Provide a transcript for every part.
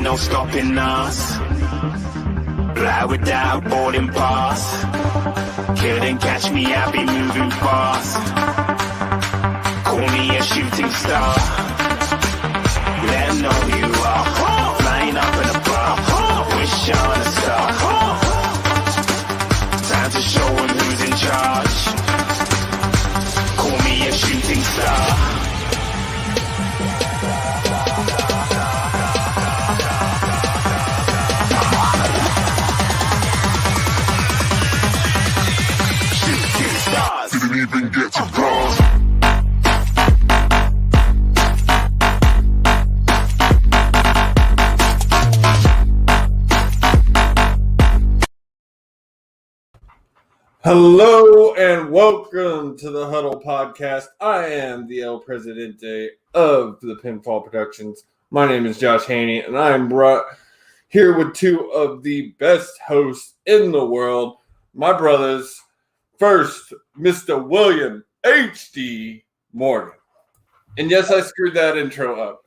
no stopping us. Fly without boarding pass. Couldn't catch me, I'll be moving fast. Call me a shooting star. Let 'em know who you are. Flying up in a bar. Wish on a star. Time to show 'em who's in charge. Call me a shooting star. Didn't even get to cross. Hello and welcome to the Huddle Podcast. I am the El Presidente of the Pinfall Productions. My name is Josh Haney, and I am brought here with two of the best hosts in the world, my brothers. First, Mr. William H.D. Morgan. And yes, I screwed that intro up.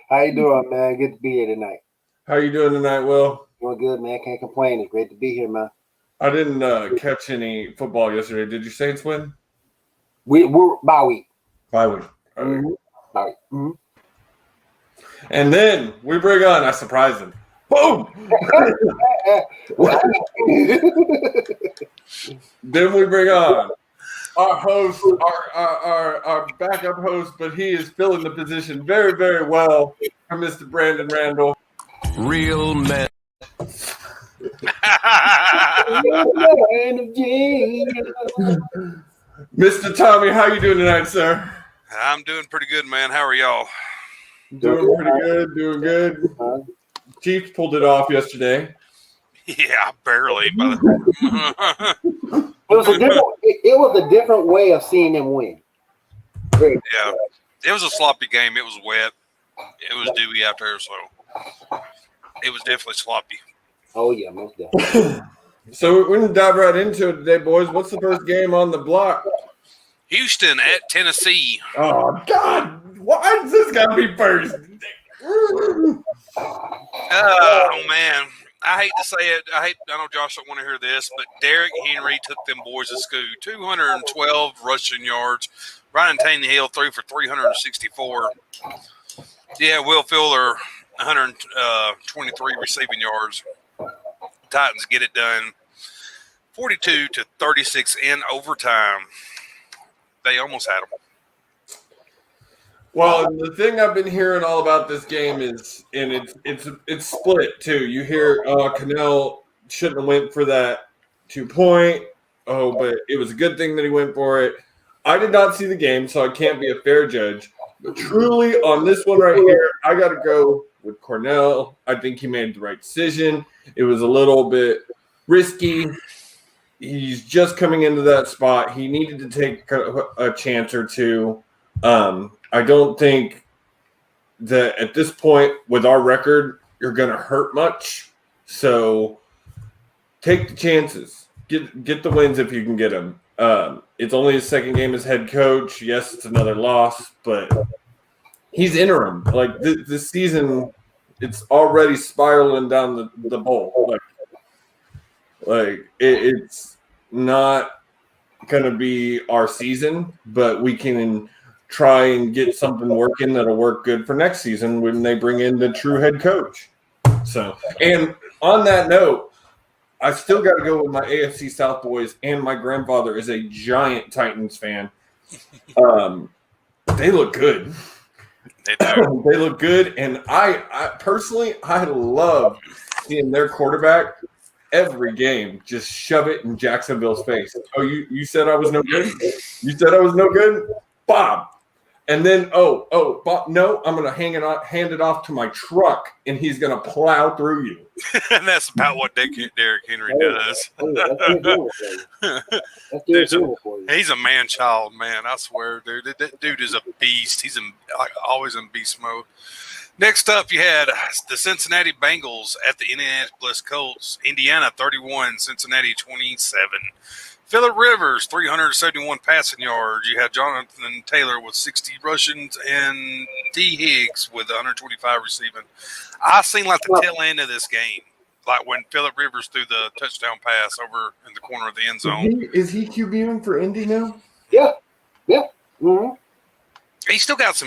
How you doing, man? Good to be here tonight. How you doing tonight, Will? Doing good, man. Can't complain. It's great to be here, man. I didn't catch any football yesterday. Did you Saints win? We're bye week. Bye week. Mm-hmm. Bye week. Mm-hmm. And then we bring on, I surprised him. Boom! Then we bring on our host, our backup host, but he is filling the position very, very well for Mr. Brandon Randall. Real men. Mr. Tommy, how you doing tonight, sir? I'm doing pretty good, man. How are y'all? Doing pretty good, doing good. Chiefs pulled it off yesterday. Yeah, barely. But It was a different way of seeing them win. Great. yeah, it was a sloppy game. It was wet. It was dewy out there, so it was definitely sloppy. Oh yeah, most definitely. So we're going to dive right into it today, boys. What's the first game on the block? Houston at Tennessee. Oh, God. Why does this got to be first? Oh, man. I hate to say it. I know Josh don't want to hear this, but Derrick Henry took them boys to school. 212 rushing yards. Ryan Tannehill threw for 364. Yeah, Will Fuller, 123 receiving yards. Titans get it done 42-36 in overtime. They almost had them. Well, the thing I've been hearing all about this game is, and it's split too. You hear Cannell shouldn't have went for that 2-point. Oh, but it was a good thing that he went for it. I did not see the game, so I can't be a fair judge. But truly, on this one right here, I got to go with Cornell. I think he made the right decision. It was a little bit risky. He's just coming into that spot. He needed to take a chance or two. I don't think that at this point, with our record, you're going to hurt much. So take the chances. Get the wins if you can get them. It's only his second game as head coach. Yes, it's another loss, but he's interim. Like this season, it's already spiraling down the bowl. It's not going to be our season, but we can try and get something working that'll work good for next season when they bring in the true head coach. So, and on that note, I still got to go with my AFC South boys, and my grandfather is a giant Titans fan. They look good. They do. They look good, and I personally, I love seeing their quarterback every game just shove it in Jacksonville's face. Oh, you said I was no good? You said I was no good? Bob. And then, Bob, no, I'm going to hand it off to my truck, and he's going to plow through you. And that's about what Derrick Henry does. He's a man-child, man. I swear, dude. That dude is a beast. He's always in beast mode. Next up, you had the Cincinnati Bengals at the Indianapolis Colts. Indiana 31, Cincinnati 27. Phillip Rivers, 371 passing yards. You had Jonathan Taylor with 60 rushings and D. Higgs with 125 receiving. I seen like the tail end of this game, like when Phillip Rivers threw the touchdown pass over in the corner of the end zone. Is he QBing for Indy now? Yeah. Mm-hmm. He's still got a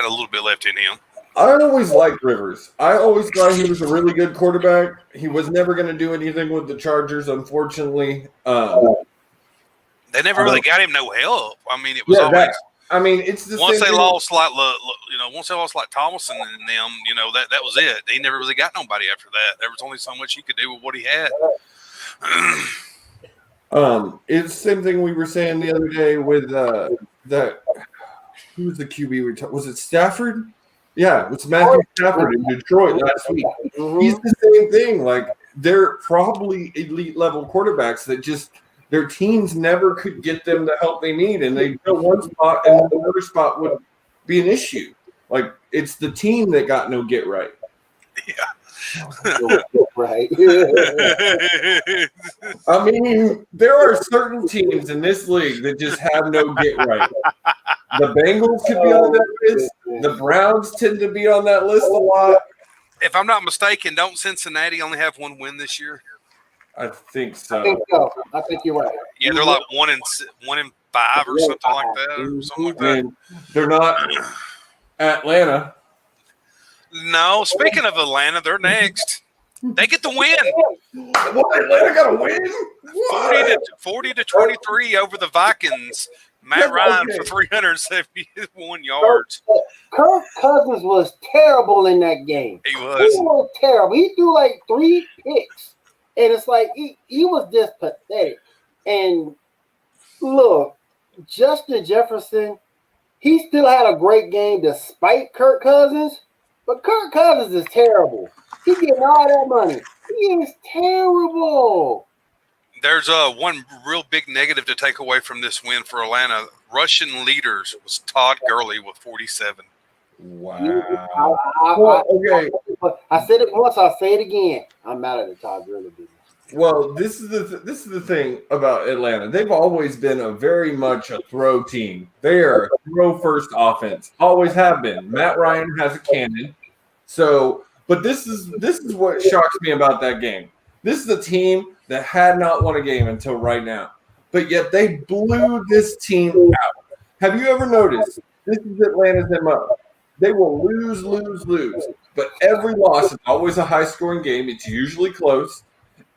little bit left in him. I always liked Rivers. I always thought he was a really good quarterback. He was never going to do anything with the Chargers, unfortunately. They never really got him no help. I mean, it was always. It's the once same they thing. lost like Thomason and them, that was it. He never really got nobody after that. There was only so much he could do with what he had. It's the same thing we were saying the other day with that. Who was the QB? Was it Stafford? Yeah, it was Matthew Stafford in Detroit last week. Mm-hmm. He's the same thing. Like, they're probably elite level quarterbacks that just their teams never could get them the help they need, and they go one spot and another spot would be an issue. Like, it's the team that got no get right. Yeah. Right. I mean, there are certain teams in this league that just have no get right. The Bengals could be on that list. The Browns tend to be on that list a lot. If I'm not mistaken, don't Cincinnati only have one win this year? I think so. I think you're right. Yeah, they're like 1-5 or something like that. And they're not Atlanta. No, speaking of Atlanta, they're next. They get the win. What? Atlanta got a win? 40-23 over the Vikings. Matt Ryan for 371 yards. Kirk Cousins was terrible in that game. He He was terrible. He threw like 3 picks. And it's like he was just pathetic. And look, Justin Jefferson, he still had a great game despite Kirk Cousins. But Kirk Cousins is terrible. He's getting all that money. He is terrible. There's one real big negative to take away from this win for Atlanta. Russian leaders was Todd Gurley with 47. Wow. Okay. I said it once. I'll say it again. I'm out of the Todd Gurley business. Well, this is the thing about Atlanta. They've always been a very much a throw team. They are a throw first offense. Always have been. Matt Ryan has a cannon. So, but this is what shocks me about that game. This is a team that had not won a game until right now, but yet they blew this team out. Have you ever noticed? This is Atlanta's MO. They will lose, but every loss is always a high-scoring game. It's usually close,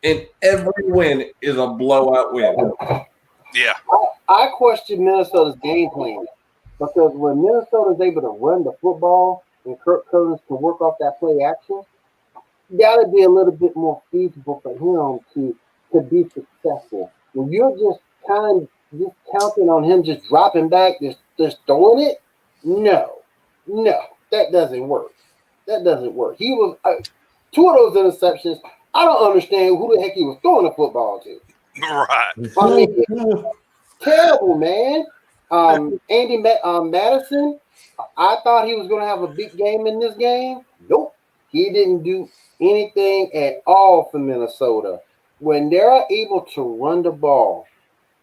and every win is a blowout win. Yeah. I question Minnesota's game plan because when Minnesota's able to run the football and Kirk Cousins can work off that play action, got to be a little bit more feasible for him to be successful. When you're just counting on him just dropping back, just throwing it, no, that doesn't work. He was 2 of those interceptions. I don't understand who the heck he was throwing the football to. Right. I mean, terrible, man. Andy Madison, I thought he was going to have a big game in this game. Nope. He didn't do anything at all for Minnesota. When they're able to run the ball,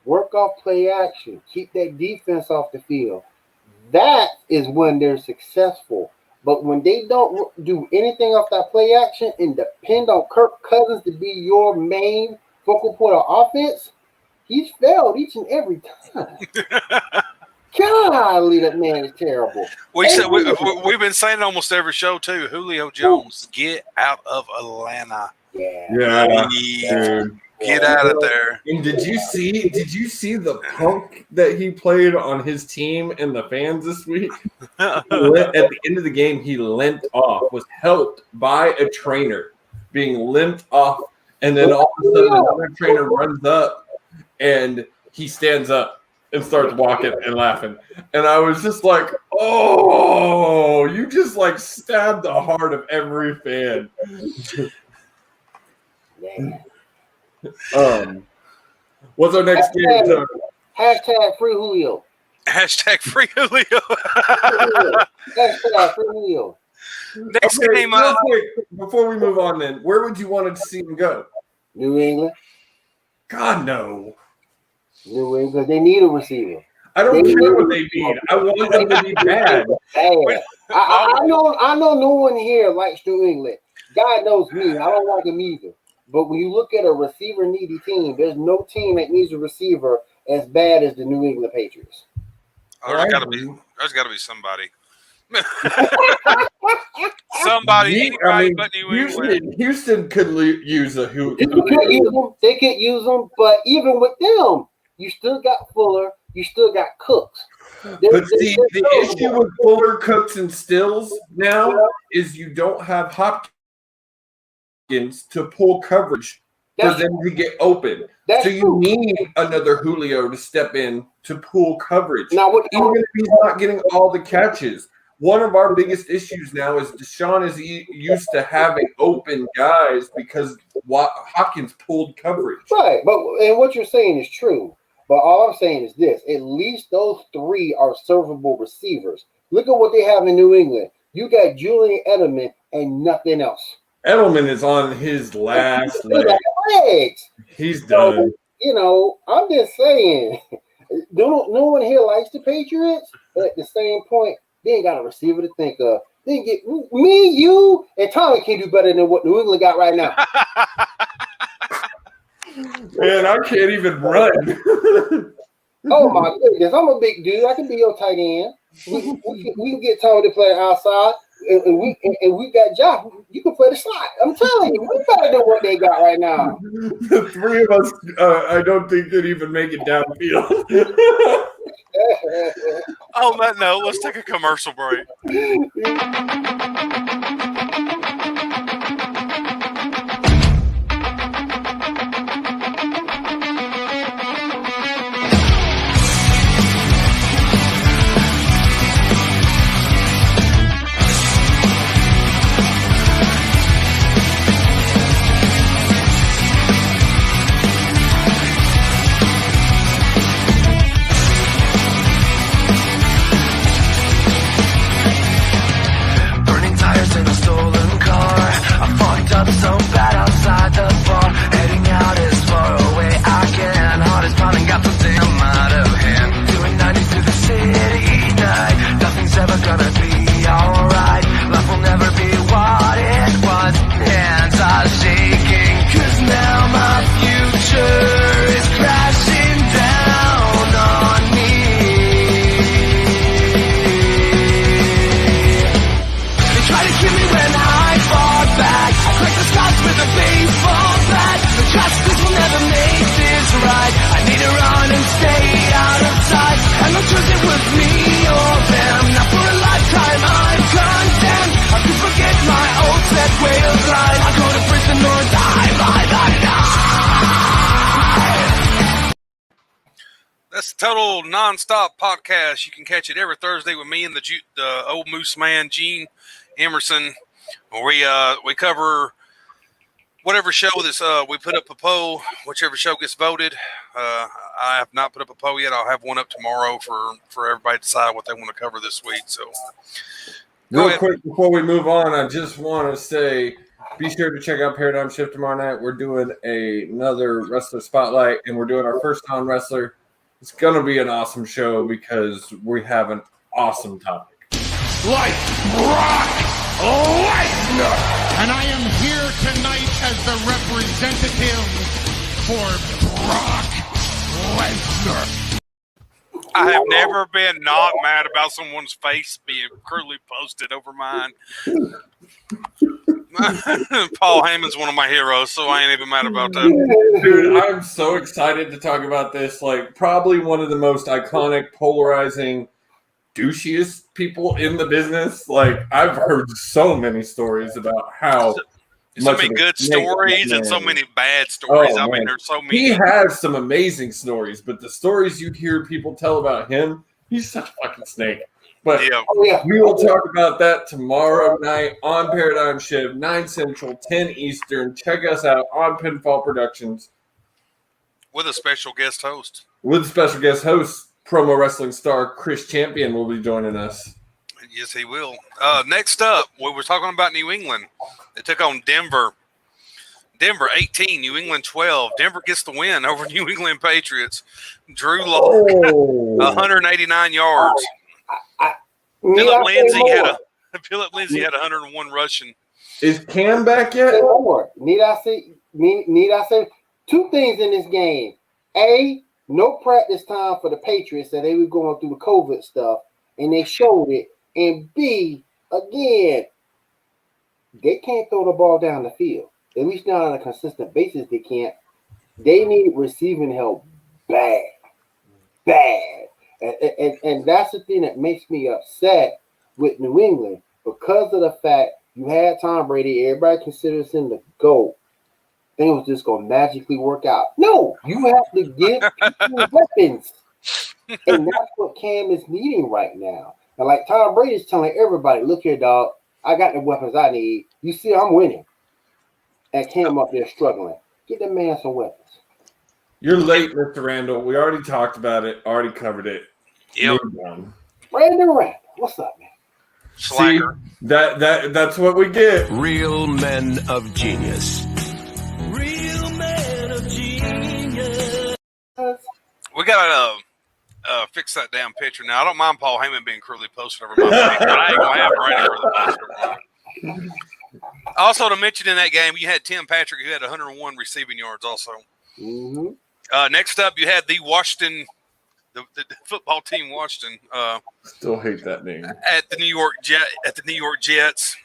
work off play action, keep that defense off the field, that is when they're successful. But when they don't do anything off that play action and depend on Kirk Cousins to be your main focal point of offense, he's failed each and every time. Golly, that man is terrible. We've been saying it almost every show too. Julio Jones, get out of Atlanta. Yeah. Get out of there. And did you see the punk that he played on his team and the fans this week? At the end of the game, he limped off, was helped by a trainer being limped off, and then all of a sudden another trainer runs up and he stands up and starts walking and laughing. And I was just like, oh, you just like stabbed the heart of every fan. What's our next game? Hashtag free Julio. Hashtag free Julio. Hashtag free Julio. Next game up. Before we move on, then, where would you want to see him go? New England. God, no. New England, they need a receiver. I don't care what they need. I want them to be bad. I know no one here likes New England. God knows me. I don't like them either. But when you look at a receiver needy team, there's no team that needs a receiver as bad as the New England Patriots. There's got to be somebody. Somebody, but New England. Houston could use a who. They could use them, but even with them, you still got Fuller. You still got Cooks. But see, the issue with Fuller, Cooks, and Stills now is you don't have Hopkins to pull coverage for them to get open. So you need another Julio to step in to pull coverage. Now, even if he's not getting all the catches. One of our biggest issues now is Deshaun is used to having open guys because Hopkins pulled coverage. Right, and what you're saying is true. But all I'm saying is this: at least those three are servable receivers. Look at what they have in New England. You got Julian Edelman and nothing else. Edelman is on his last legs. He's done. So, I'm just saying, no one here likes the Patriots, but at the same point, they ain't got a receiver to think of. They get me, you, and Tommy can do better than what New England got right now. Man, I can't even run. Oh my goodness, I'm a big dude. I can be your tight end. We can get Tommy to play outside, and we got Josh. You can play the slot. I'm telling you, we better than what they got right now. The three of us, I don't think could even make it downfield. On that note, let's take a commercial break. So bad outside the bar, heading out as far away I can. Heart is pounding, got the damn out of hand. Doing 90 through the city night. Nothing's ever gonna be alright. Life will never be what it was. Hands are shaking, 'cause now my future is crashing down on me. They try to kill me when I fought back. Break the scars with a baseball bat. The justice will never make this right. I need to run and stay out of sight. And no choice, it was me or them. Now for a lifetime I'm condemned. I could forget my old set way of life. I go to prison or die. That's the Total Nonstop Podcast. You can catch it every Thursday with me and the old moose man, Gene Emerson. We cover whatever show we put up a poll, whichever show gets voted. I have not put up a poll yet. I'll have one up tomorrow for everybody to decide what they want to cover this week. So, real quick before we move on, I just want to say, be sure to check out Paradigm Shift tomorrow night. We're doing another wrestler spotlight, and we're doing our first non-wrestler. It's going to be an awesome show because we have an awesome topic. Like Brock Lesnar. And I am here tonight as the representative for Brock Lesnar. I have never been not mad about someone's face being crudely posted over mine. Paul Heyman's one of my heroes, so I ain't even mad about that. Dude, I'm so excited to talk about this. Like, probably one of the most iconic, polarizing, douchiest people in the business. Like, I've heard so many stories about how so many good stories and so many bad stories. Oh, I mean, there's so many. He has some amazing stories, but the stories you hear people tell about him, he's such a fucking snake. But we will talk about that tomorrow night on Paradigm Shift, 9 Central, 10 Eastern. Check us out on Pinfall Productions. With a special guest host. Promo wrestling star Chris Champion will be joining us. Yes, he will. Next up, we were talking about New England. They took on Denver. Denver 18, New England 12. Denver gets the win over New England Patriots. Drew Lock, 189 yards. Philip Lindsay had 101 rushing. Is Cam back yet? Need I say two things in this game? A, no practice time for the Patriots that they were going through the COVID stuff, and they showed it. And B, again, they can't throw the ball down the field. At least not on a consistent basis, they can't. They need receiving help bad. And that's the thing that makes me upset with New England, because of the fact you had Tom Brady, everybody considers him the GOAT. Things just going to magically work out. No, you have to give people weapons. And that's what Cam is needing right now. And like Tom Brady is telling everybody, look here, dog, I got the weapons I need. You see, I'm winning. And Cam up there struggling. Get the man some weapons. You're late, Mr. Randall. We already talked about it, already covered it. Yep. Randall, what's up, man? Slacker. See, that's what we get. Real men of genius. We got to fix that damn picture now. I don't mind Paul Heyman being cruelly posted over my face, but I ain't going to have Brady cruelly posted over mine. Also, to mention in that game, you had Tim Patrick, who had 101 receiving yards also. Mm-hmm. Next up, you had the Washington, the football team Washington. Still hate that name. At the New York Jets.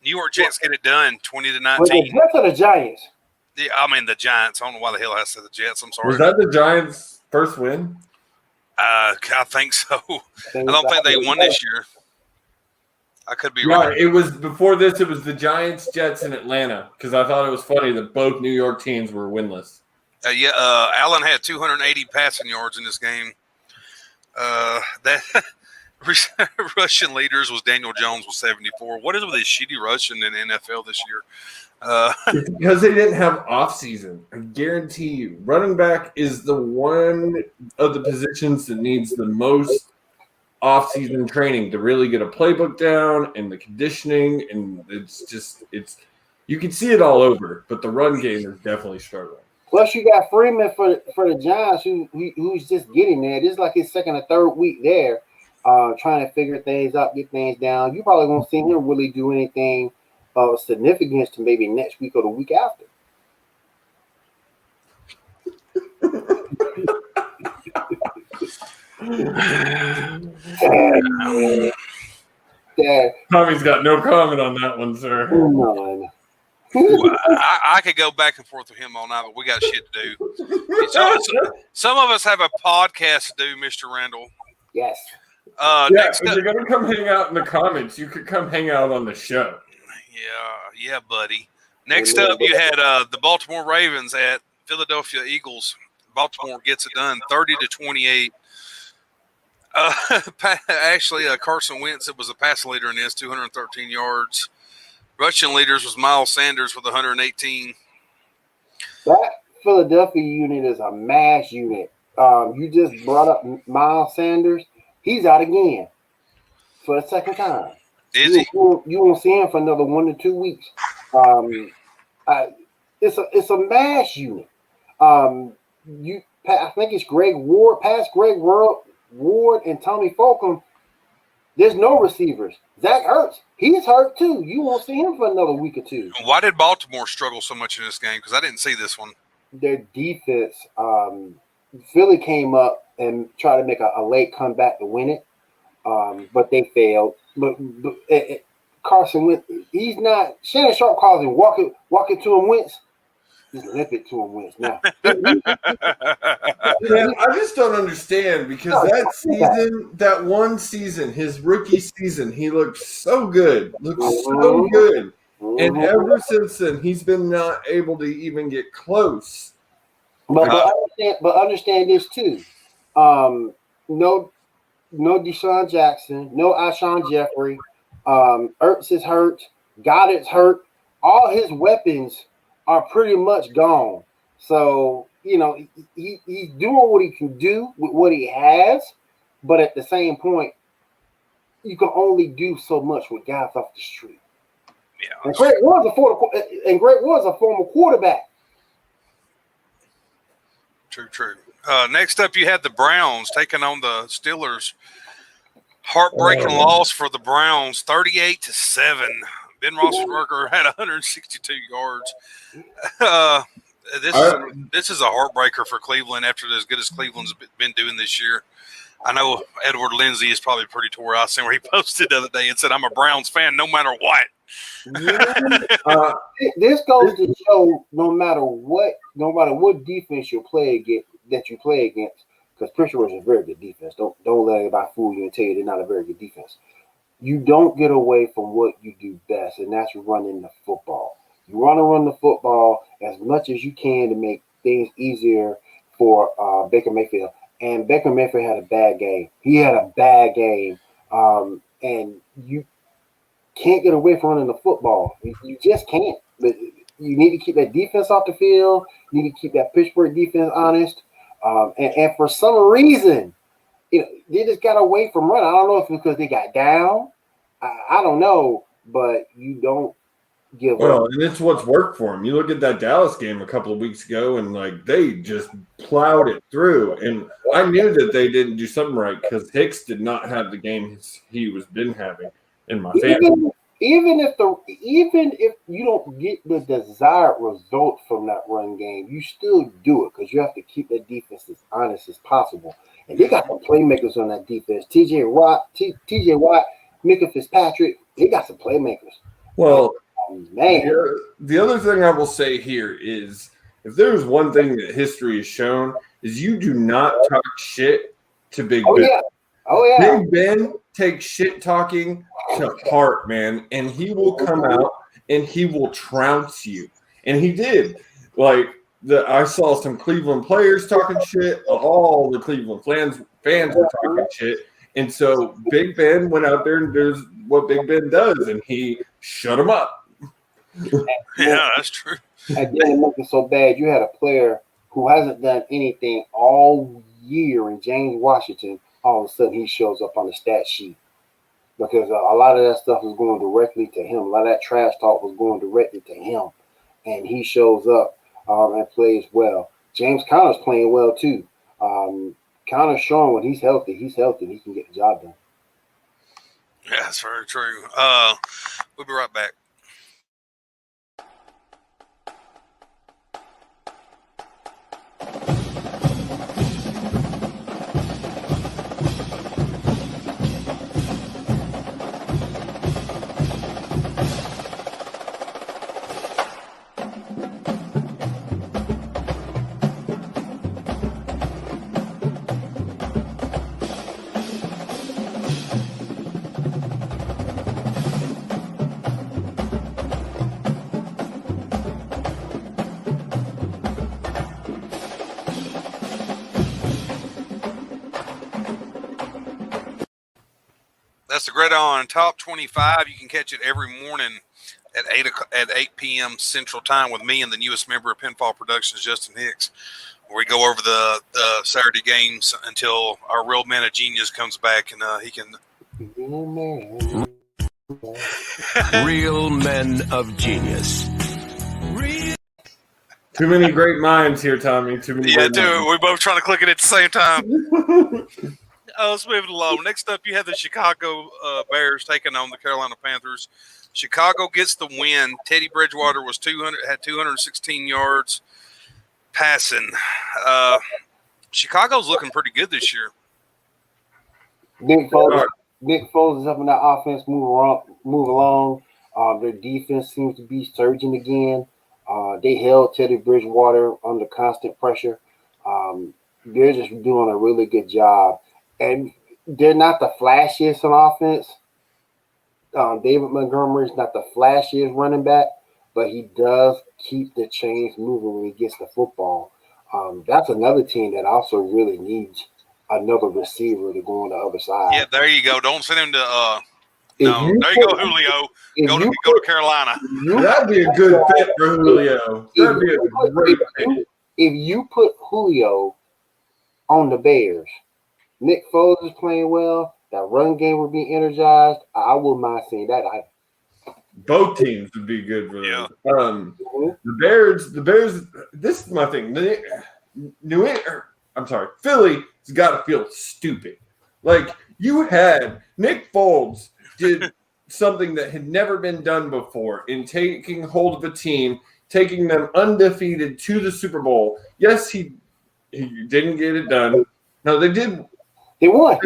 New York Jets get it done, 20-19. The Jets or the Giants? Yeah, I mean the Giants. I don't know why the hell I said the Jets. I'm sorry. Was that the Giants' first win? I think so. I don't think they won this year. I could be wrong. Right. It was before this. It was the Giants, Jets, and Atlanta. Because I thought it was funny that both New York teams were winless. Allen had 280 passing yards in this game. That Russian leaders was Daniel Jones with 74. What is with this shitty Russian in the NFL this year? It's because they didn't have offseason. I guarantee you. Running back is the one of the positions that needs the most off-season training to really get a playbook down and the conditioning, and it's you can see it all over, but the run game is definitely struggling. Plus, you got Freeman for the Giants, who's just getting there. This is like his second or third week there, trying to figure things out, get things down. You probably won't see him really do anything of significance to maybe next week or the week after. Tommy's got no comment on that one, sir. None. I could go back and forth with him all night, but we got shit to do. Some of us have a podcast to do, Mr. Randall. Yes. If you're going to come hang out in the comments, you could come hang out on the show. Yeah, buddy. Next up, you had the Baltimore Ravens at Philadelphia Eagles. Baltimore gets it done, 30-28. Actually, Carson Wentz, it was a passing leader in this, 213 yards. Rushing leaders was Miles Sanders with 118. That Philadelphia unit is a mash unit. You just brought up Miles Sanders. He's out again for the second time. Is he? You won't see him for another 1 to 2 weeks. It's a mash unit. I think it's Greg Ward, past Greg Ward and Tommy Fulgham. There's no receivers. Zach Ertz, he's hurt too. You won't see him for another week or two. Why did Baltimore struggle so much in this game? Because I didn't see this one. Their defense, Philly came up and tried to make a late comeback to win it, but they failed. But Carson Wentz, he's not. Shannon Sharp calls him walking to him Wentz. Just limp it to him Wentz now. I just don't understand because that one season, his rookie season, he looked so good. So good. And ever since then, he's been not able to even get close. But understand this too. No Deshaun Jackson, no Alshon Jeffrey. Ertz is hurt. Goddard's hurt. All his weapons are pretty much gone. So, he's doing what he can do with what he has, but at the same point, you can only do so much with guys off the street. And Greg was a former quarterback. True. Next up, you had the Browns taking on the Steelers. Heartbreaking loss for the Browns, 38-7. Ben Roethlisberger had 162 yards. This is a heartbreaker for Cleveland after as good as Cleveland's been doing this year. I know Edward Lindsay is probably pretty tore out. Where he posted the other day and said, "I'm a Browns fan no matter what." This goes to show no matter what defense you play against, because Pittsburgh is a very good defense. Don't let anybody fool you and tell you they're not a very good defense. You don't get away from what you do best, and that's running the football. You want to run the football as much as you can to make things easier for Baker Mayfield. And Baker Mayfield had a bad game. He had a bad game, and you can't get away from running the football. You just can't. But you need to keep that defense off the field. You need to keep that Pittsburgh defense honest. And for some reason, they just got away from running. I don't know if it's because they got down. I don't know, but you don't give up. Well, and it's what's worked for them. You look at that Dallas game a couple of weeks ago, and they just plowed it through. And I knew that they didn't do something right because Hicks did not have the game he was been having in my family. Even if you don't get the desired result from that run game, you still do it because you have to keep that defense as honest as possible. And they got some playmakers on that defense. TJ Watt, Micah Fitzpatrick, they got some playmakers. Well, man. The other thing I will say here is if there's one thing that history has shown is you do not talk shit to Big Ben. Yeah. Big Ben takes shit talking to heart, man, and he will come out and he will trounce you. And he did. I saw some Cleveland players talking shit. All the Cleveland fans were talking shit. And so Big Ben went out there and does what Big Ben does, and he shut him up. Yeah, that's true. And then it make it so bad. You had a player who hasn't done anything all year in James Washington. All of a sudden, he shows up on the stat sheet because a lot of that stuff was going directly to him. A lot of that trash talk was going directly to him, and he shows up and plays well. James Conner's playing well too. Conner's showing when he's healthy, he can get the job done. Yeah, that's very true. We'll be right back. That's the Gridiron Top 25. You can catch it every morning at 8 p.m. Central Time with me and the newest member of Pinfall Productions, Justin Hicks, where we go over the Saturday games until our real man of genius comes back and he can. Real men of genius. Too many great minds here, Tommy. Too many. Yeah, we're both trying to click it at the same time. Let's move it along. Next up, you have the Chicago Bears taking on the Carolina Panthers. Chicago gets the win. Teddy Bridgewater had 216 yards passing. Chicago's looking pretty good this year. Nick Foles is helping that offense move along. Their defense seems to be surging again. They held Teddy Bridgewater under constant pressure. They're just doing a really good job. And they're not the flashiest on offense. David Montgomery is not the flashiest running back, but he does keep the chains moving when he gets the football. That's another team that also really needs another receiver to go on the other side. Yeah, there you go. Don't send him to there you go, Julio. Go to Carolina. That'd be a good fit for Julio. That'd be a great fit. If you put Julio on the Bears, Nick Foles is playing well. That run game will be energized. I wouldn't mind seeing that. Both teams would be good for Yeah. them. The Bears. This is my thing. Philly's got to feel stupid. Like you had Nick Foles did something that had never been done before in taking hold of a team, taking them undefeated to the Super Bowl. Yes, he didn't get it done. No, they did. He won.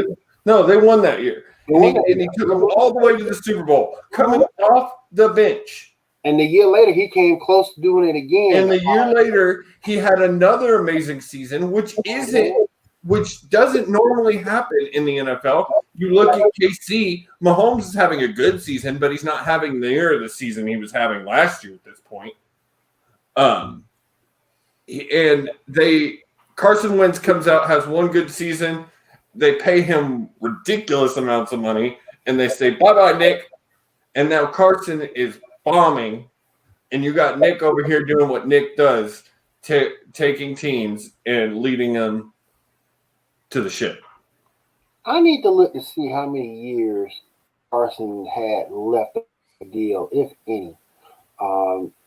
No, they won that year. And he took them all the way to the Super Bowl, coming off the bench. And the year later, he came close to doing it again. And the year later, he had another amazing season, which doesn't normally happen in the NFL. You look at KC, Mahomes is having a good season, but he's not having near the season he was having last year at this point. Carson Wentz comes out, has one good season. They pay him ridiculous amounts of money, and they say, bye-bye, Nick. And now Carson is bombing, and you got Nick over here doing what Nick does, taking teams and leading them to the ship. I need to look to see how many years Carson had left the deal, if any.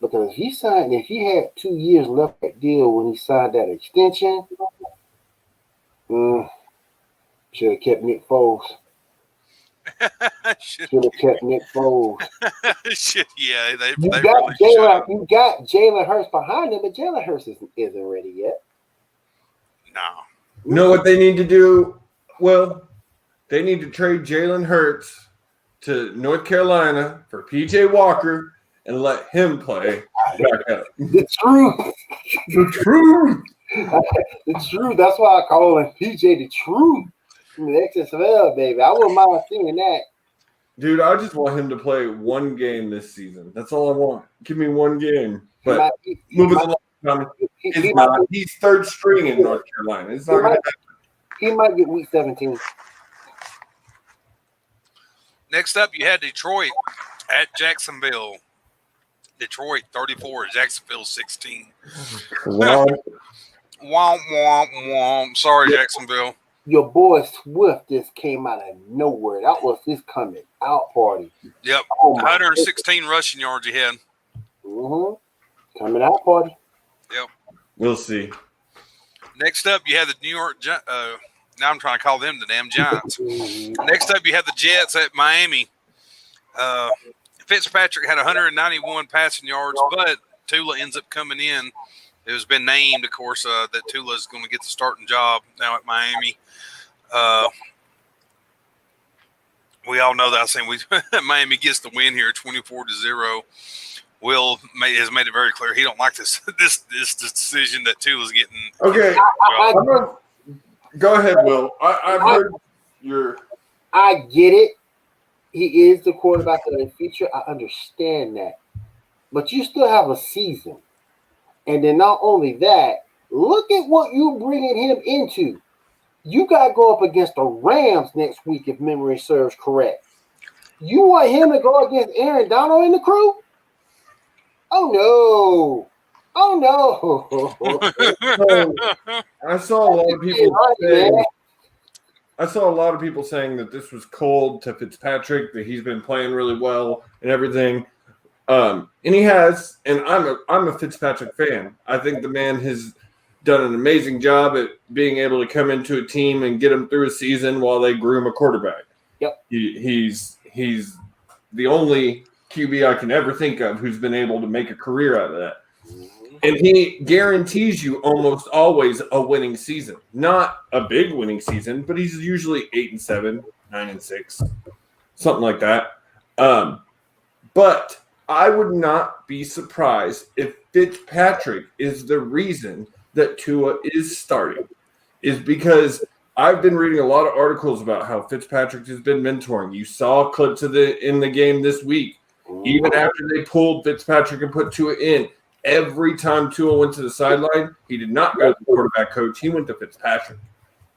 Because if he had 2 years left that deal when he signed that extension, should have kept Nick Foles. Should have kept Nick Foles. Yeah, You got Jalen Hurts behind him, but Jalen Hurts isn't ready yet. No. You know what they need to do? Well, they need to trade Jalen Hurts to North Carolina for P.J. Walker and let him play back up. The truth. The truth. That's why I call him P.J. the Truth. From the XFL, baby. I wouldn't mind seeing that. Dude, I just want him to play one game this season. That's all I want. Give me one game. But moving along, he's third string in North Carolina. It's not going to happen. He might get week 17. Next up, you had Detroit at Jacksonville. Detroit 34, Jacksonville 16. Womp, womp. Sorry, Jacksonville. Your boy Swift just came out of nowhere. That was his coming out party. Yep. 116 rushing yards he had. Coming out party. Yep. We'll see. Next up, you have the New York now I'm trying to call them the damn Giants. Next up, you have the Jets at Miami. Fitzpatrick had 191 passing yards, but Tula ends up coming in. It has been named, of course, that Tula is going to get the starting job now at Miami. We all know that. I think Miami gets the win here, 24-0. Will has made it very clear he don't like this decision that Tula's getting. Okay, go ahead, Will. I've heard your. I get it. He is the quarterback of the future. I understand that, but you still have a season. And then not only that, look at what you're bringing him into. You got to go up against the Rams next week, if memory serves correct. You want him to go against Aaron Donald and the crew? Oh, no. I saw a lot of people saying that this was cold to Fitzpatrick, that he's been playing really well and everything. And he has, and I'm a Fitzpatrick fan. I think the man has done an amazing job at being able to come into a team and get them through a season while they groom a quarterback. Yep. He's the only QB I can ever think of who's been able to make a career out of that. And he guarantees you almost always a winning season. Not a big winning season, but he's usually 8-7, 9-6, something like that. But I would not be surprised if Fitzpatrick is the reason that Tua is starting. Is because I've been reading a lot of articles about how Fitzpatrick has been mentoring. You saw clips of it in the game this week. Even after they pulled Fitzpatrick and put Tua in, every time Tua went to the sideline, he did not go to the quarterback coach. He went to Fitzpatrick.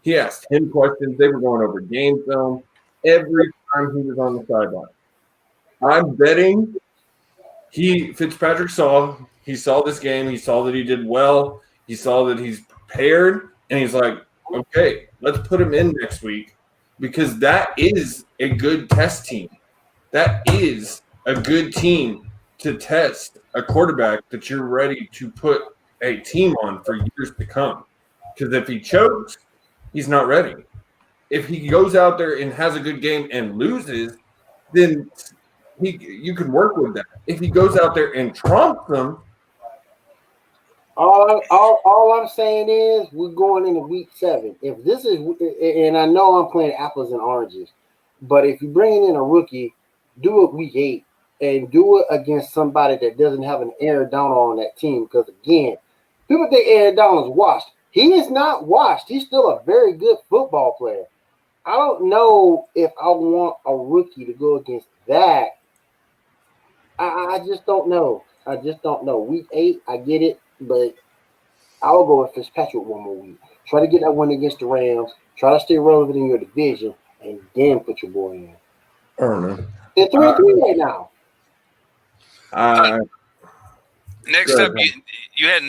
He asked him questions. They were going over game film every time he was on the sideline. I'm betting Fitzpatrick saw this game. He saw that he did well. He saw that he's prepared, and he's like, okay, let's put him in next week because that is a good test team. That is a good team to test a quarterback that you're ready to put a team on for years to come. Because if he chokes, he's not ready. If he goes out there and has a good game and loses, then you can work with that. If he goes out there and trumps them, all I'm saying is we're going into week 7. If this is, and I know I'm playing apples and oranges, but if you're bringing in a rookie, do it week 8 and do it against somebody that doesn't have an Aaron Donald on that team. Because again, people think Aaron Donald is washed. He is not washed. He's still a very good football player. I don't know if I want a rookie to go against that. I just don't know. I just don't know. Week 8, I get it, but I'll go with Fitzpatrick one more week. Try to get that one against the Rams. Try to stay relevant in your division, and then put your boy in. I don't know. They're 3-3 right now. Next up, you had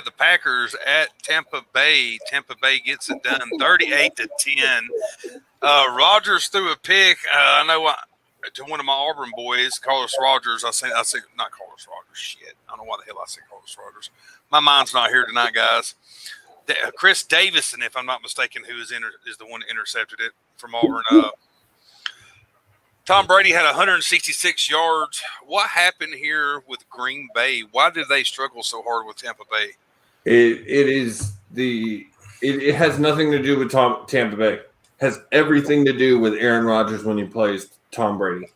the Packers at Tampa Bay. Tampa Bay gets it done, 38-10. Rodgers threw a pick. I know to one of my Auburn boys, Carlos Rogers. I say not Carlos Rogers. Shit, I don't know why the hell I say Carlos Rogers. My mind's not here tonight, guys. Chris Davison, if I'm not mistaken, who is the one that intercepted it from Auburn. Tom Brady had 166 yards. What happened here with Green Bay? Why did they struggle so hard with Tampa Bay? It has nothing to do with Tampa Bay. It has everything to do with Aaron Rodgers when he plays Tom Brady.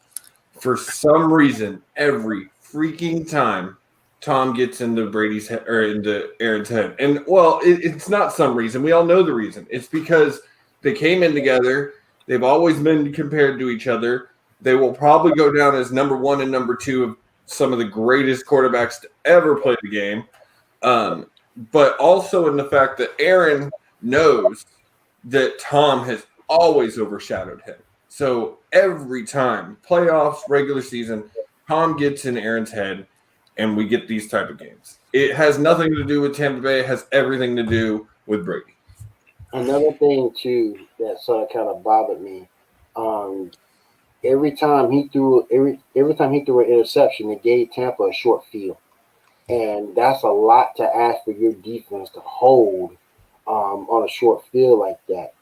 For some reason, every freaking time Tom gets into Brady's head or into Aaron's head, and well, it's not some reason. We all know the reason. It's because they came in together. They've always been compared to each other. They will probably go down as number 1 and number 2 of some of the greatest quarterbacks to ever play the game. But also in the fact that Aaron knows that Tom has always overshadowed him. So every time, playoffs, regular season, Tom gets in Aaron's head, and we get these type of games. It has nothing to do with Tampa Bay. It has everything to do with Brady. Another thing, too, that sort of kind of bothered me, every time he threw an interception, it gave Tampa a short field. And that's a lot to ask for your defense to hold on a short field like that.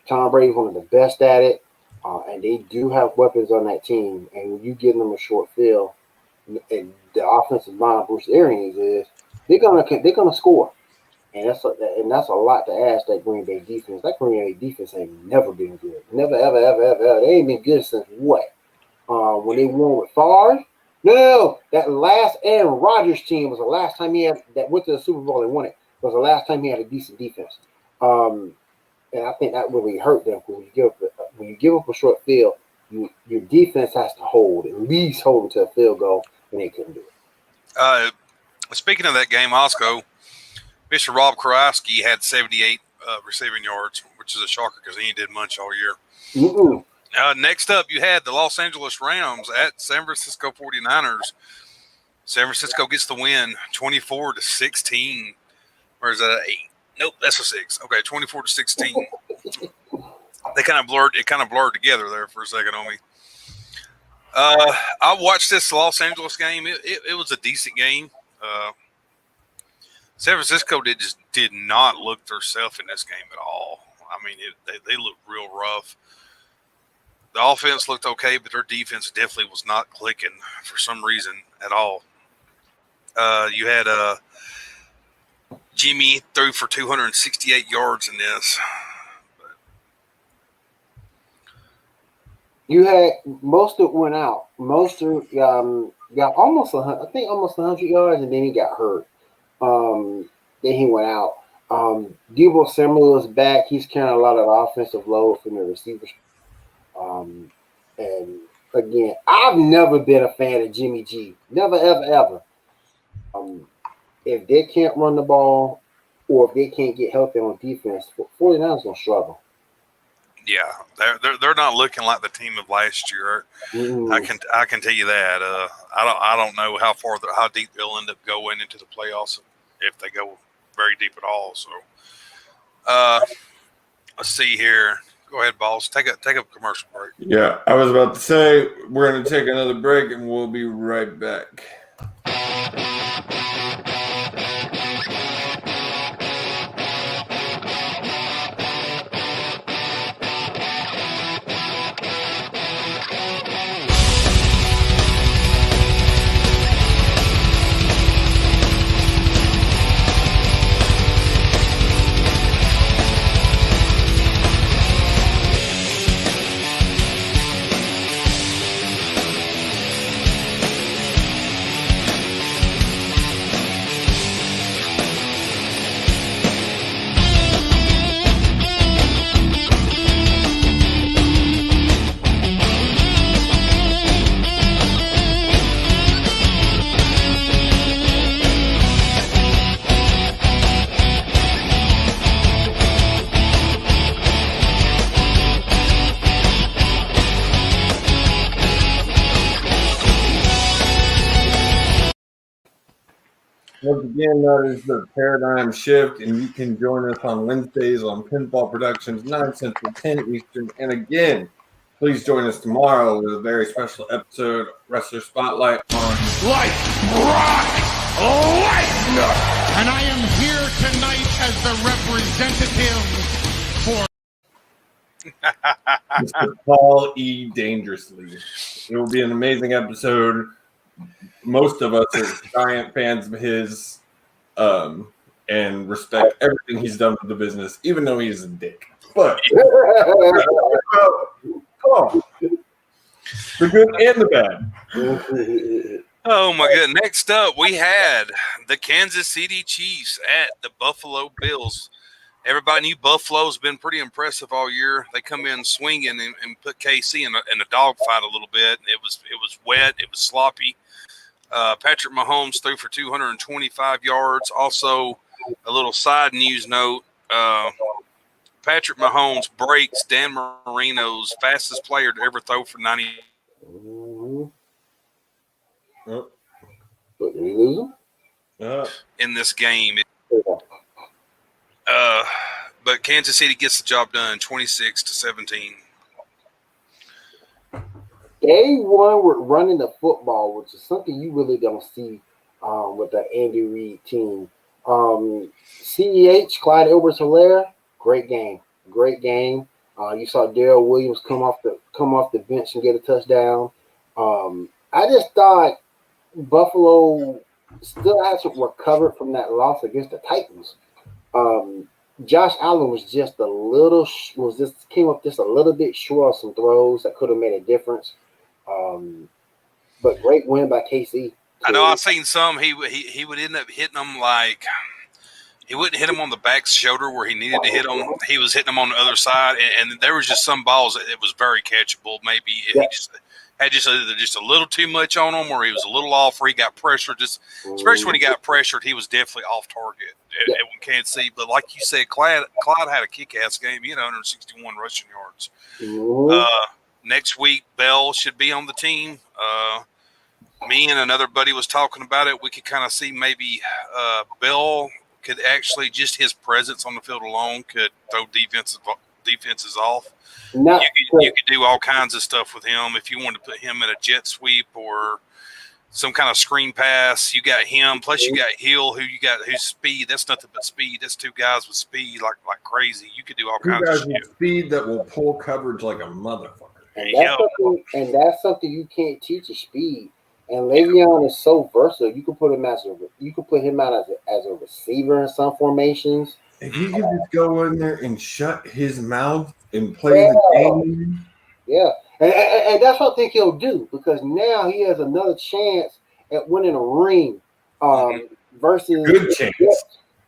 Tom Brady's one of the best at it, and they do have weapons on that team. And when you give them a short field, and the offensive line Bruce Arians is, they're gonna score. And that's a lot to ask that Green Bay defense. That Green Bay defense ain't never been good. Never, ever. They ain't been good since what? When they won with Favre? No. That last Aaron Rodgers team was the last time he had that went to the Super Bowl and won it. Was the last time he had a decent defense. And I think that really hurt them. When you give up a short field, your defense has to hold, at least hold them to a field goal, and they couldn't do it. Speaking of that game, Osco, Mr. Rob Kowalski had 78 receiving yards, which is a shocker because he did much all year. Next up, you had the Los Angeles Rams at San Francisco 49ers. San Francisco gets the win, 24-16. Or is that an 8? Nope, that's a 6. Okay, 24-16. It kind of blurred together there for a second on me. I watched this Los Angeles game. It was a decent game. San Francisco did not look themselves in this game at all. I mean, they looked real rough. The offense looked okay, but their defense definitely was not clicking for some reason at all. You had Jimmy threw for 268 yards in this. You had Mostert went out. Mostert got almost 100 yards, and then he got hurt. Then he went out. Deebo Samuel is back. He's carrying a lot of the offensive load from the receivers. And again, I've never been a fan of Jimmy G. Never, ever. If they can't run the ball, or if they can't get healthy on defense, 49ers gonna struggle. Yeah, they're not looking like the team of last year. Mm-hmm. I can tell you that. I don't know how deep they'll end up going into the playoffs, if they go very deep at all. So, let's see here. Go ahead, boss. Take a commercial break. Yeah, I was about to say we're going to take another break and we'll be right back. Once again, that is the paradigm shift, and you can join us on Wednesdays on Pinball Productions, 9 Central, 10 Eastern. And again, please join us tomorrow with a very special episode, Wrestler Spotlight on Like Brock Lesnar! And I am here tonight as the representative for Mr. Paul E. Dangerously. It will be an amazing episode. Most of us are giant fans of his and respect everything he's done for the business, even though he's a dick. But come on. The good and the bad. Oh, my goodness. Next up, we had the Kansas City Chiefs at the Buffalo Bills. Everybody knew Buffalo's been pretty impressive all year. They come in swinging and put KC in a dogfight a little bit. It was wet. It was sloppy. Patrick Mahomes threw for 225 yards. Also, a little side news note, Patrick Mahomes breaks Dan Marino's fastest player to ever throw for 90. But did we lose him? In this game. But Kansas City gets the job done, 26-17. They won with running the football, which is something you really don't see with the Andy Reid team. CEH, Clyde Edwards-Helaire, great game. You saw Darrell Williams come off the bench and get a touchdown. I just thought Buffalo still hasn't recovered from that loss against the Titans. Josh Allen was just came up just a little bit short of some throws that could have made a difference. But great win by KC. I know I've seen some. He would end up hitting them like he wouldn't hit him on the back shoulder where he needed to hit them. He was hitting them on the other side, and there was just some balls that it was very catchable. Maybe he just had either just a little too much on him, or he was a little off, or he got pressured. Especially when he got pressured, he was definitely off target. We can't see, but like you said, Clyde had a kick-ass game. He had 161 rushing yards. Next week, Bell should be on the team. Me and another buddy was talking about it. We could kind of see maybe Bell could actually, just his presence on the field alone could throw defenses off. You could do all kinds of stuff with him. If you wanted to put him in a jet sweep or some kind of screen pass, you got him. Plus, you got Hill, who's speed. That's nothing but speed. That's two guys with speed like crazy. You could do all kinds of shit. With speed that will pull coverage like a motherfucker. And that's something you can't teach is speed. And Le'Veon is so versatile. You can put him out as a receiver in some formations. If he could just go in there and shut his mouth and play the game. Yeah. And that's what I think he'll do, because now he has another chance at winning a ring versus good chance.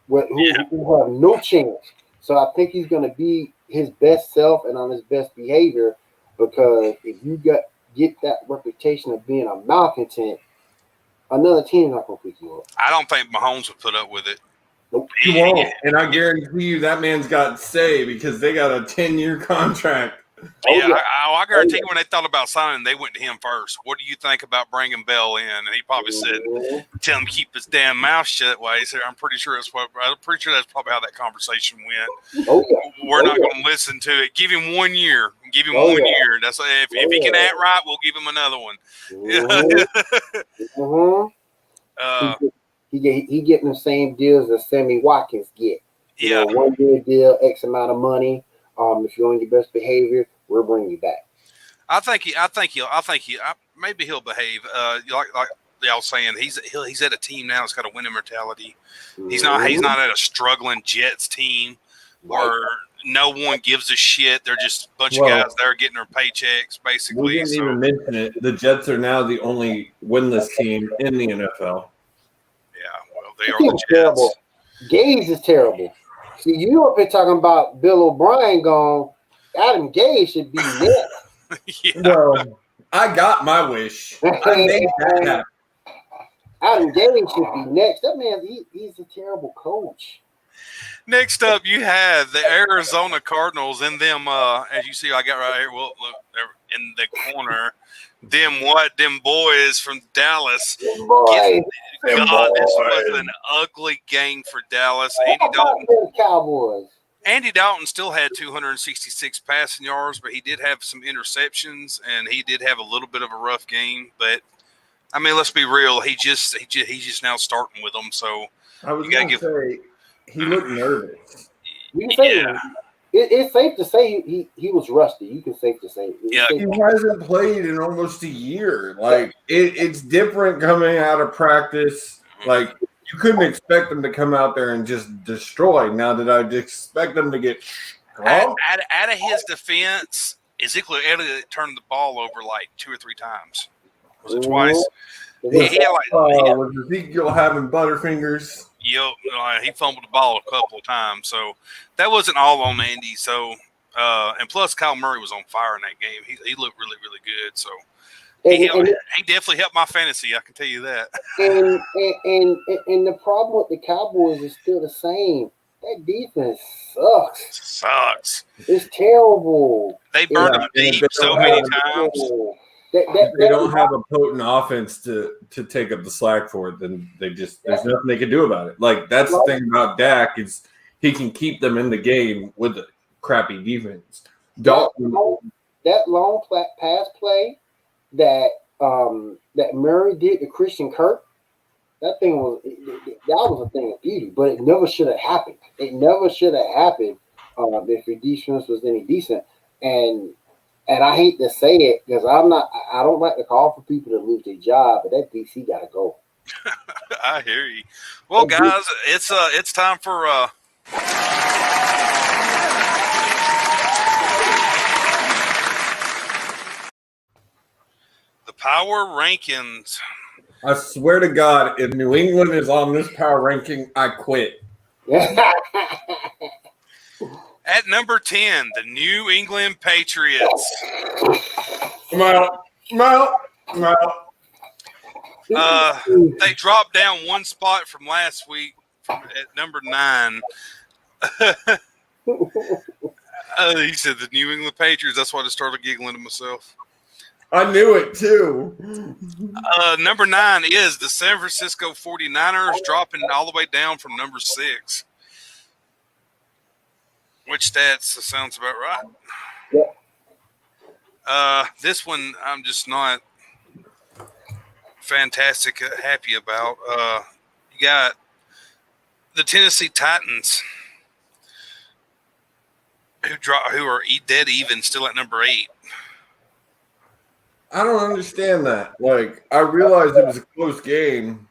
Who have no chance. So I think he's going to be his best self and on his best behavior, because if you get that reputation of being a malcontent, another team's not going to pick you up. I don't think Mahomes would put up with it. Nope. He won't. And I guarantee you that man's got say, because they got a 10-year contract I guarantee you when they thought about signing, they went to him first. What do you think about bringing Bell in? And he probably said, "Tell him to keep his damn mouth shut." Why he said, I'm pretty sure that's probably how that conversation went. We're not going to listen to it. Give him 1 year. Give him 1 year. That's if he can act right, we'll give him another one. He getting the same deals as Sammy Watkins get. Yeah, 1 year deal, X amount of money. If you're on your best behavior, we'll bring you back. Maybe he'll behave. Like y'all saying, he's at a team now that's got a winning mentality. He's not at a struggling Jets team where no one gives a shit. They're just a bunch of guys there getting their paychecks, basically. We didn't even mention it. The Jets are now the only winless team in the NFL. Yeah, well, they are the Jets. Terrible. Gage is terrible. See, you up here talking about Bill O'Brien gone. Adam Gage should be next. Yeah. Well, I got my wish. I made that happen. Adam Gage should be next. That man, he's a terrible coach. Next up, you have the Arizona Cardinals, and them. As you see, I got right here. Well, look, they're in the corner. Them boys from Dallas. Boy, this was an ugly game for Dallas. Andy Dalton still had 266 passing yards, but he did have some interceptions, and he did have a little bit of a rough game. But I mean, let's be real. He's just now starting with them. So I was going to say he looked nervous. It's safe to say he was rusty. You can safe to say. He hasn't played in almost a year. Like it's different coming out of practice. Like you couldn't expect him to come out there and just destroy. Now that I'd expect him to get out of his defense, Ezekiel Elliott turned the ball over like 2 or 3 times. Was it twice? Was Ezekiel having butterfingers? Yep, he fumbled the ball a couple of times, so that wasn't all on Andy. So, and plus, Kyle Murray was on fire in that game. He looked really, really good. So, he definitely helped my fantasy. I can tell you that. And the problem with the Cowboys is still the same. That defense sucks. It's terrible. They burned them deep so many times. They don't have a potent offense to take up the slack for it, then there's nothing they can do about it. Like that's the thing about Dak is he can keep them in the game with a crappy defense. That long pass play that Murray did to Christian Kirk, that was a thing of beauty, but it never should have happened. It never should have happened if your defense was any decent. And I hate to say it because I don't like to call for people to lose their job, but that DC got to go. I hear you. Well, guys, it's time for the power rankings. I swear to God, if New England is on this power ranking, I quit. At number 10, the New England Patriots. Come out. They dropped down one spot from last week at number 9. He said the New England Patriots. That's why I started giggling to myself. I knew it too. Number 9 is the San Francisco 49ers, dropping all the way down from number 6. Which stats sounds about right. Yeah. This one I'm just not fantastic happy about. You got the Tennessee Titans who are dead even, still at number 8. I don't understand that. Like, I realized it was a close game.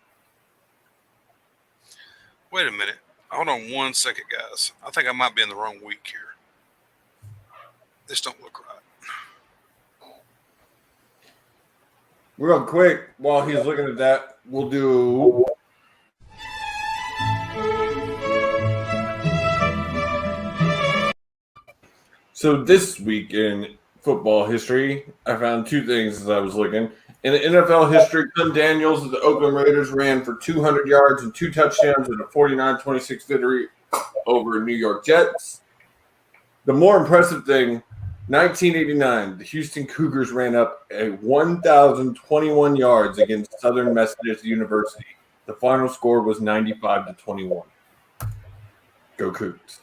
Wait a minute. Hold on 1 second, guys. I think I might be in the wrong week here. This don't look right. Real quick, while he's looking at that, we'll do... So this week in football history, I found 2 things as I was looking. In the NFL history, Clint Daniels of the Oakland Raiders ran for 200 yards and 2 touchdowns in a 49-26 victory over New York Jets. The more impressive thing 1989, the Houston Cougars ran up a 1,021 yards against Southern Methodist University. The final score was 95-21. Go Cougs.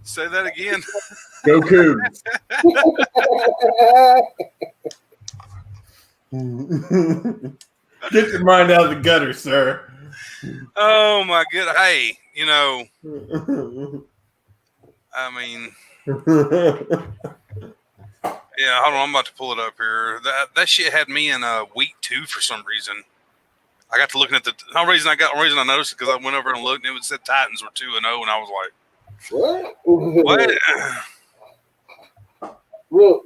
Say that again. Go Cougs. Get your mind out of the gutter, sir. Oh my good. Hey, you know, I mean, yeah. Hold on, I'm about to pull it up here. That shit had me in week 2 for some reason. I got to looking at the reason I noticed it because I went over and looked and it said Titans were 2-0, and I was like, what?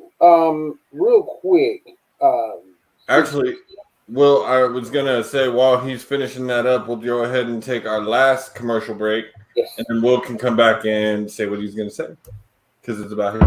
Real quick. Actually, Will, I was gonna say while he's finishing that up, we'll go ahead and take our last commercial break, Yes. and then Will can come back and say what he's gonna say because it's about him.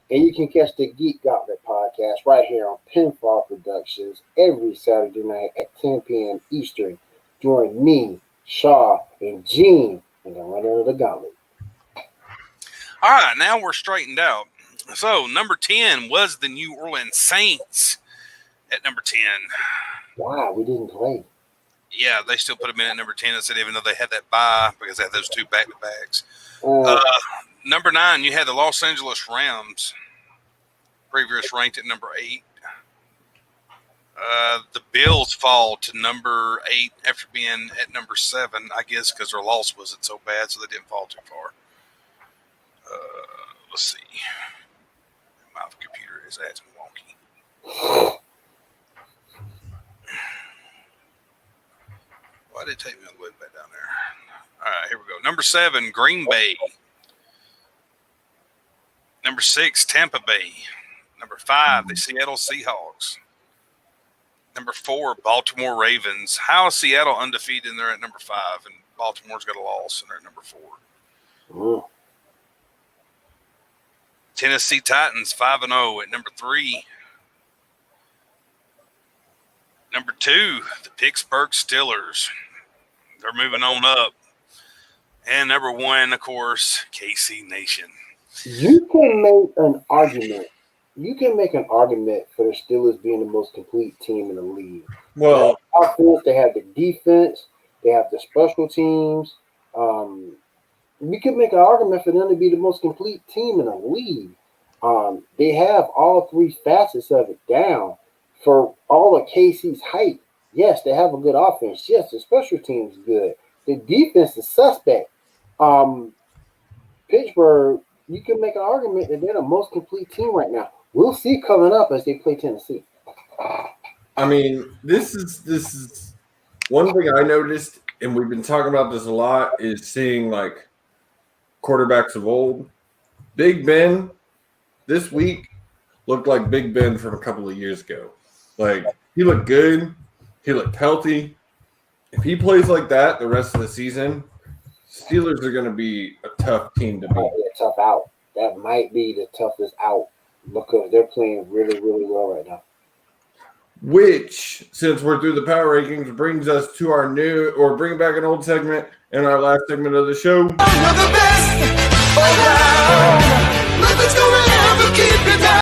And you can catch the Geek Gauntlet podcast right here on Pinfall Productions every Saturday night at 10 p.m. Eastern. Join me, Shaw, and Gene in the runner of the gauntlet. all right, now we're straightened out. So number 10 was the New Orleans Saints at number 10. Wow, we didn't play. Yeah, they still put them in at number 10. I said even though they had that bye because they had those 2 back-to-backs. Number 9, you had the Los Angeles Rams, previous ranked at number 8. The Bills fall to number 8 after being at number 7, I guess because their loss wasn't so bad, so they didn't fall too far. Let's see. My computer is acting wonky. Why did it take me all the way back down there? All right, here we go. Number 7, Green Bay. Number 6, Tampa Bay. Number 5, the Seattle Seahawks. Number 4, Baltimore Ravens. How is Seattle undefeated and they're at number 5, and Baltimore's got a loss and they're at number 4? Ooh. Tennessee Titans 5-0 at number 3. Number 2, the Pittsburgh Steelers. They're moving on up. And number 1, of course, KC Nation. You can make an argument. You can make an argument for the Steelers being the most complete team in the league. Well, offense, they have the defense, they have the special teams. We could make an argument for them to be the most complete team in the league. They have all 3 facets of it down. For all of KC's hype, yes, they have a good offense. Yes, the special teams is good. The defense is suspect. Pittsburgh, you can make an argument that they're the most complete team right now. We'll see coming up as they play Tennessee. I mean, this is one thing I noticed, and we've been talking about this a lot, is seeing like quarterbacks of old. Big Ben this week looked like Big Ben from a couple of years ago. Like, he looked good. He looked healthy. If he plays like that the rest of the season, Steelers are going to be a tough team to beat. Might be a tough out. That might be the toughest out because they're playing really, really well right now. Which, since we're through the power rankings, brings us to our new, or bring back an old segment in our last segment of the show. We're the best around. Nothing's gonna ever keep you down.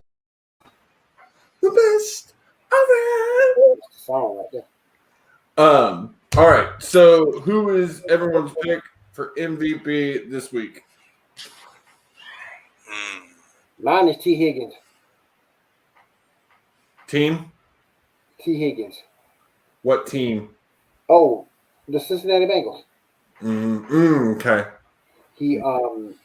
The best around. That's the song right there. All right. So, who is everyone's pick for MVP this week? Mine is T. Higgins. Team? T. Higgins. What team? Oh, the Cincinnati Bengals. Okay. He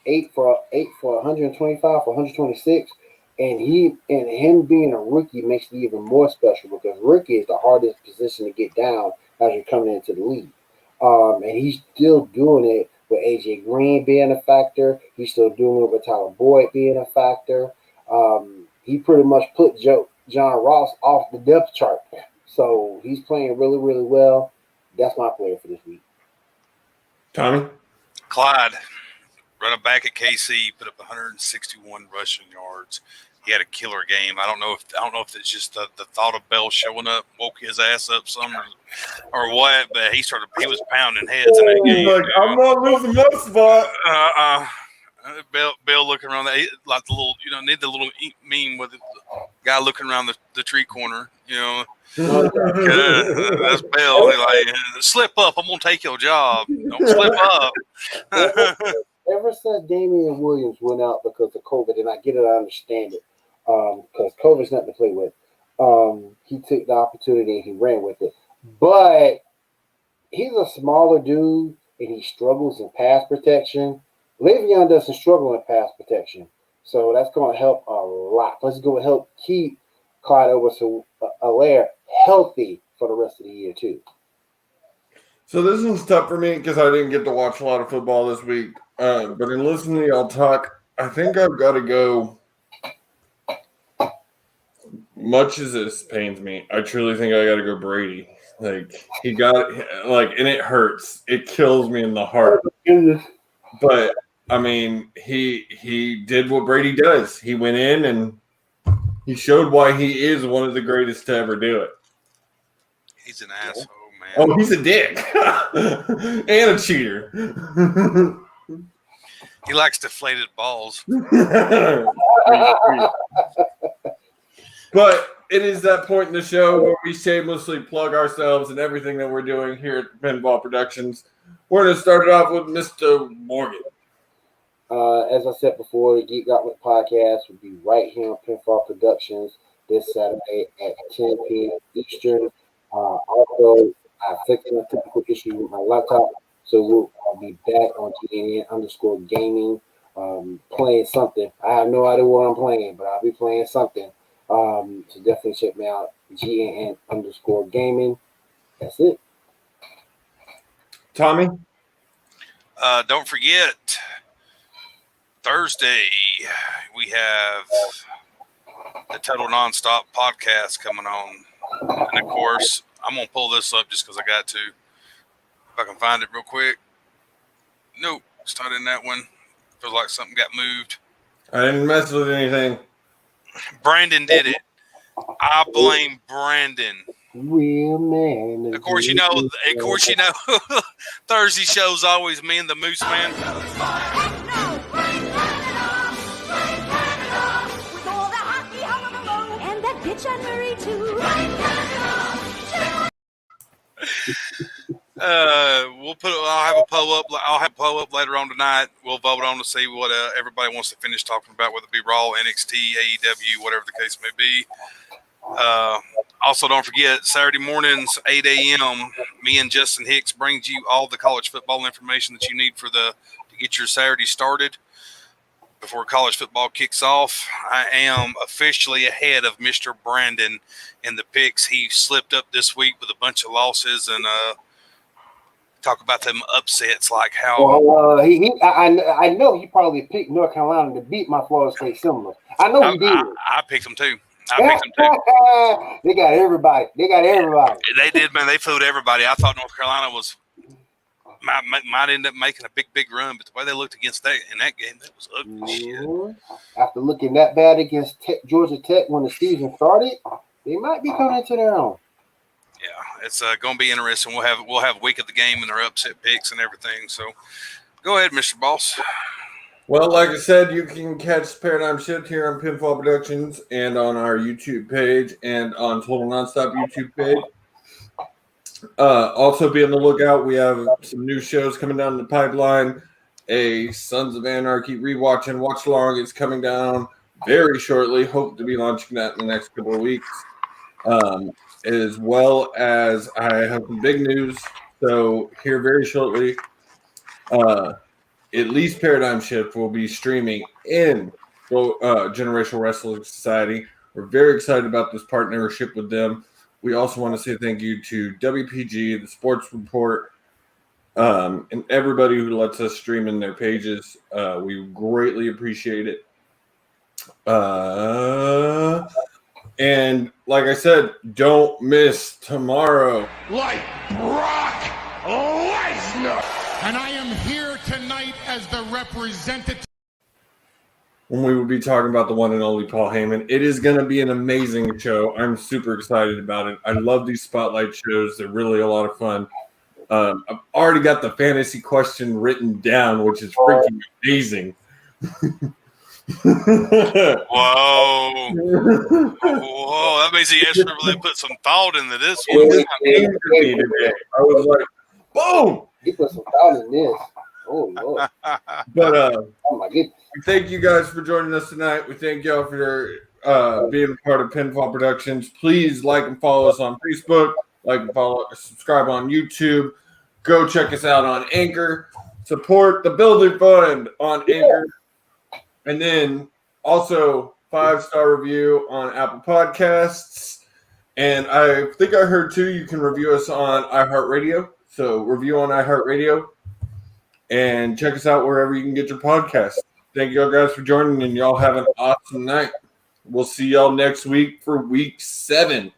8 for 125 for 126, And him being a rookie makes it even more special because rookie is the hardest position to get down as you're coming into the league. And he's still doing it with AJ Green being a factor. He's still doing it with Tyler Boyd being a factor. He pretty much put John Ross off the depth chart. So he's playing really, really well. That's my player for this week. Tommy? Clyde, running back at KC, put up 161 rushing yards. He had a killer game. I don't know if it's just the thought of Bell showing up woke his ass up some or what, but he was pounding heads in that game. Like, I'm not losing my spot. Bill looking around like the little, need the little meme with the guy looking around the tree corner, that's Bill. He like, slip up, I'm gonna take your job. Don't slip up. Ever since Damian Williams went out because of COVID, and I get it, I understand it, because COVID's nothing to play with. He took the opportunity and he ran with it. But he's a smaller dude and he struggles in pass protection. Le'Veon doesn't struggle in pass protection, so that's going to help a lot. Let's go help keep Clyde Edwards-Helaire healthy for the rest of the year too. So this one's tough for me because I didn't get to watch a lot of football this week. But in listening to y'all talk, I think I've got to go. Much as this pains me, I truly think I got to go Brady. Like he got and it hurts. It kills me in the heart. But I mean, he did what Brady does. He went in and he showed why he is one of the greatest to ever do it. He's an asshole, man. Oh, he's a dick and a cheater. He likes deflated balls. But it is that point in the show where we shamelessly plug ourselves and everything that we're doing here at Pinball Productions. We're going to start it off with Mr. Morgan. As I said before, the Geek Gauntlet podcast will be right here on Pinfall Productions this Saturday at 10 p.m. Eastern. Also, I fixed a technical issue with my laptop, so I'll be back on GNN_gaming, playing something. I have no idea what I'm playing, but I'll be playing something. So definitely check me out, GNN_gaming. That's it. Tommy? Don't forget, Thursday, we have the Total Nonstop podcast coming on. And, of course, I'm going to pull this up just because I got to. If I can find it real quick. Nope, it's not in that one. Feels like something got moved. I didn't mess with anything. Brandon did it. I blame Brandon. Real man. Of course, you know, Thursday show's always me and the Moose Man. I'll have a poll up later on tonight. We'll vote on to see what everybody wants to finish talking about, whether it be Raw, NXT, AEW, whatever the case may be. Also, don't forget, Saturday mornings, 8 a.m., me and Justin Hicks brings you all the college football information that you need to get your Saturday started before college football kicks off. I am officially ahead of Mr. Brandon in the picks. He slipped up this week with a bunch of losses and talk about them upsets like how. Well, I know he probably picked North Carolina to beat my Florida State Seminoles. I know he did. I picked them too. They got everybody. They did, man. They fooled everybody. I thought North Carolina might end up making a big run, but the way they looked against that in that game, that was ugly shit. After looking that bad against Georgia Tech when the season started, they might be coming into their own. Yeah, it's going to be interesting. We'll have week of the game and their upset picks and everything. So, go ahead, Mr. Boss. Well, like I said, you can catch Paradigm Shift here on Pinfall Productions and on our YouTube page and on Total Nonstop YouTube page. Also, be on the lookout. We have some new shows coming down the pipeline. A Sons of Anarchy rewatch and watch along is coming down very shortly. Hope to be launching that in the next couple of weeks. As well as I have some big news. So here very shortly, at least Paradigm Shift will be streaming in Generational Wrestling Society. We're very excited about this partnership with them. We also want to say thank you to WPG, the Sports Report, and everybody who lets us stream in their pages. We greatly appreciate it. And like I said, don't miss tomorrow. Like Brock Lesnar. And I am here tonight as the representative. When we will be talking about the one and only Paul Heyman. It is going to be an amazing show. I'm super excited about it. I love these spotlight shows. They're really a lot of fun. I've already got the fantasy question written down, which is freaking amazing. Whoa. Whoa, that means he actually really put some thought into this one. I was like, boom! He put some thought in this. Oh, Lord. But Oh, my goodness. we thank you guys for joining us tonight. We thank y'all for being a part of Pinfall Productions. Please like and follow us on Facebook. Like and follow, subscribe on YouTube. Go check us out on Anchor. Support the Building Fund on Anchor. And then also 5-star review on Apple Podcasts. And I think I heard too, you can review us on iHeartRadio. So review on iHeartRadio. And check us out wherever you can get your podcast. Thank y'all guys for joining, and y'all have an awesome night. We'll see y'all next week for week 7.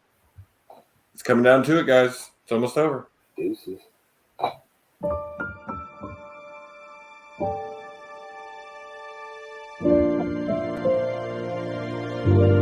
It's coming down to it, guys. It's almost over. Deuces. Thank you.